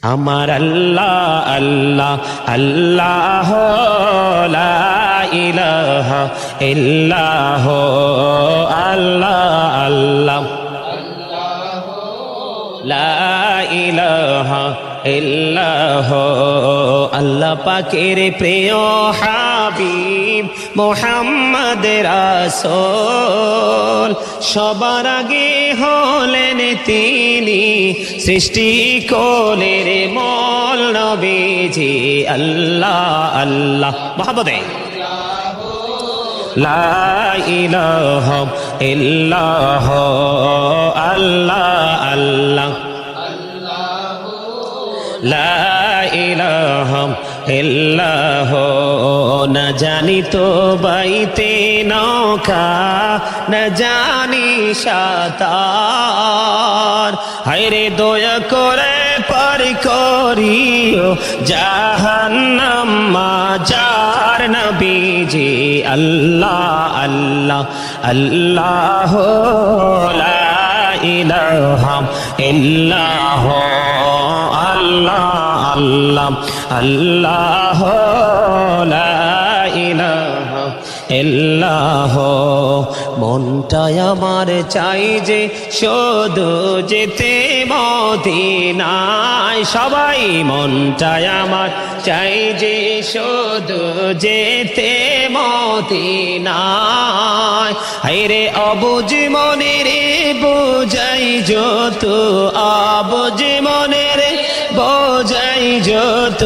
আমার আল্লাহ আল্লাহ আল্লাহ লা ইলাহা ইল্লাহ আল্লাহ আল্লাহ লা ইলাহা ইল্লাহ আল্লাহ পাকের প্রিয় হাবিব মুহাম্মদ রাসূল সবার আগে হলেন তিনি সৃষ্টি কোলের মূল নবীজি আল্লাহ আল্লাহ মহব্বতে লা ইলাহা ইল্লাহ আল্লাহ আল্লাহ লা ইলাহা ইল্লাহ না জানি তো বাইতে নৌকা না জানি সাঁতার হায়রে দয়া করে পার করিও জাহান্নাম মাজার নবীজি আল্লাহ আল্লাহ আল্লাহ লা ইলাহা ইল্লাহ আল্লাহ আল্লাহ আল্লাহ লা ইলাহা ইল্লাহ মনটাই আমার চাই যে শুধু যেতে মদিনায় সবাই মনটাই আমার চাই যে শুধু যেতে মদিনায় হায়রে অবুঝ মনের বোঝাই যত অবুঝ মনের বোঝাই যত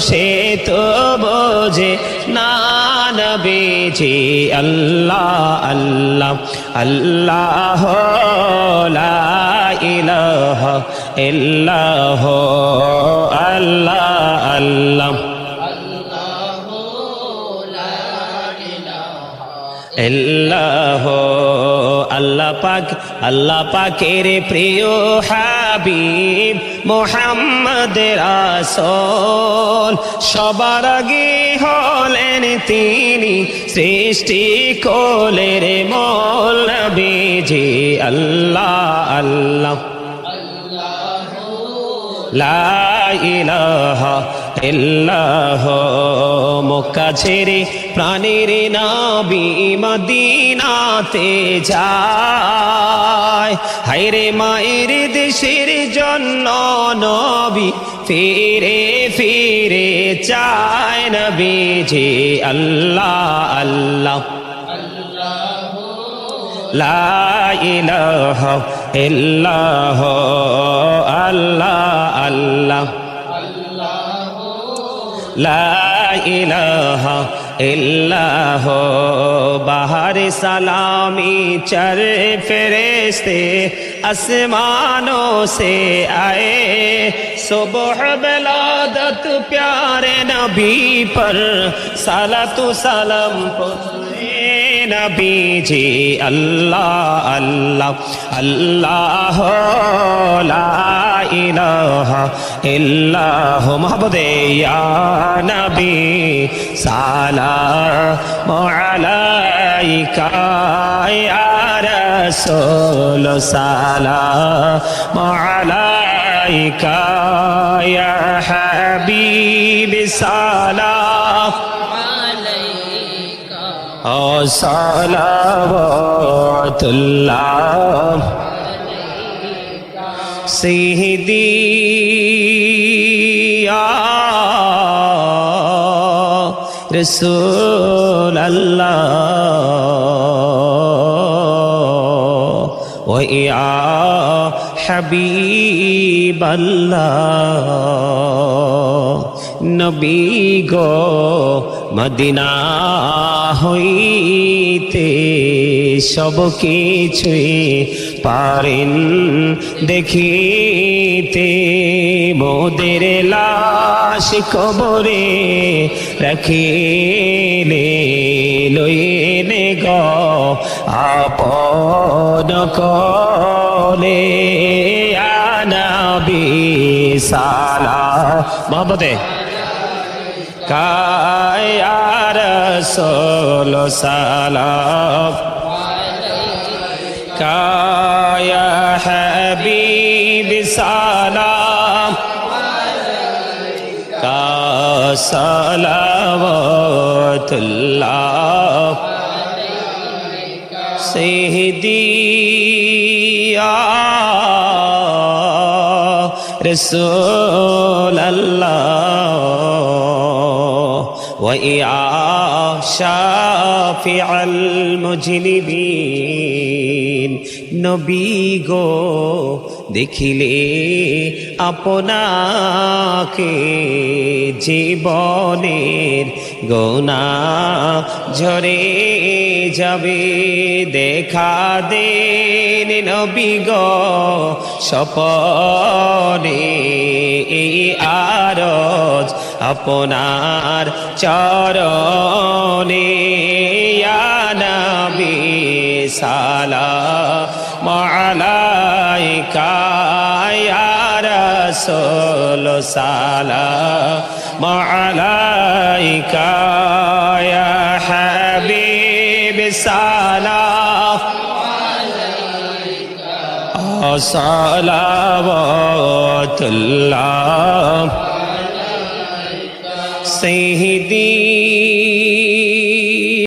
সে তো বোঝে না নবীজি আল্লাহ আল্লাহ আল্লাহ লা ইলাহা ইল্লাহ আল্লাহ আল্লাহ ইল্লাহ আল্লাহ পাকের প্রিয় হাবিব মুহাম্মদ রাসূল সবার আগে হলেন তিনি সৃষ্টি কোলের মূল নবীজি আল্লাহ আল্লাহ লা ইলাহা ইল্লাহ মক্কা ছেড়ে প্রাণের নবী মদিনাতে যায় হায়রে মায়ের দেশের জন্য নবী ফিরে ফিরে চায় নবীজি আল্লাহ আল্লাহ লা ইলাহা ইল্লাহ আল্লাহ আল্লাহ লা ইলাহা ইল্লাহ বাহার সালামি चर फरिश्ते आसमानों से आए सुबह बिलादत प्यारे नबी पर सलातु सलाम नबी जी अल्लाह अल्लाह अल्लाह ला इलाहा इल्लाह मोहब्बते या नबी सलाम अलैका या रसूल सलाम अलैका या हबीब सलाम सलावतुल्लाह सैयदी या रसूल अल्लाह व या हबीब अल्लाह नबी गो मदीना হইতে সব কিছুই পারেন দেখিতে মোদের লাশ কবরে রাখিলে লইনে গো আপন কোলে ইয়া নবী সালাম মোহব্বতে या रसूल सलाम या हबीब सलाम का सलावतुल्लाह सैयदिया रसूल अल्लाह व या शाफिअल मुजनिबिन नबी गो দেখিলে আপনাকে জীবনের গোনা ঝরে যাবে দেখা দেন নবী গো স্বপনে এই আরজ আপনার চরণে ইয়া নবী সালাম আলাইকা ইয়া রাসূল সালাম আলাইকা ইয়া হাবিব সালাম আলাইকা সালাওয়াতুল্লাহ سيدي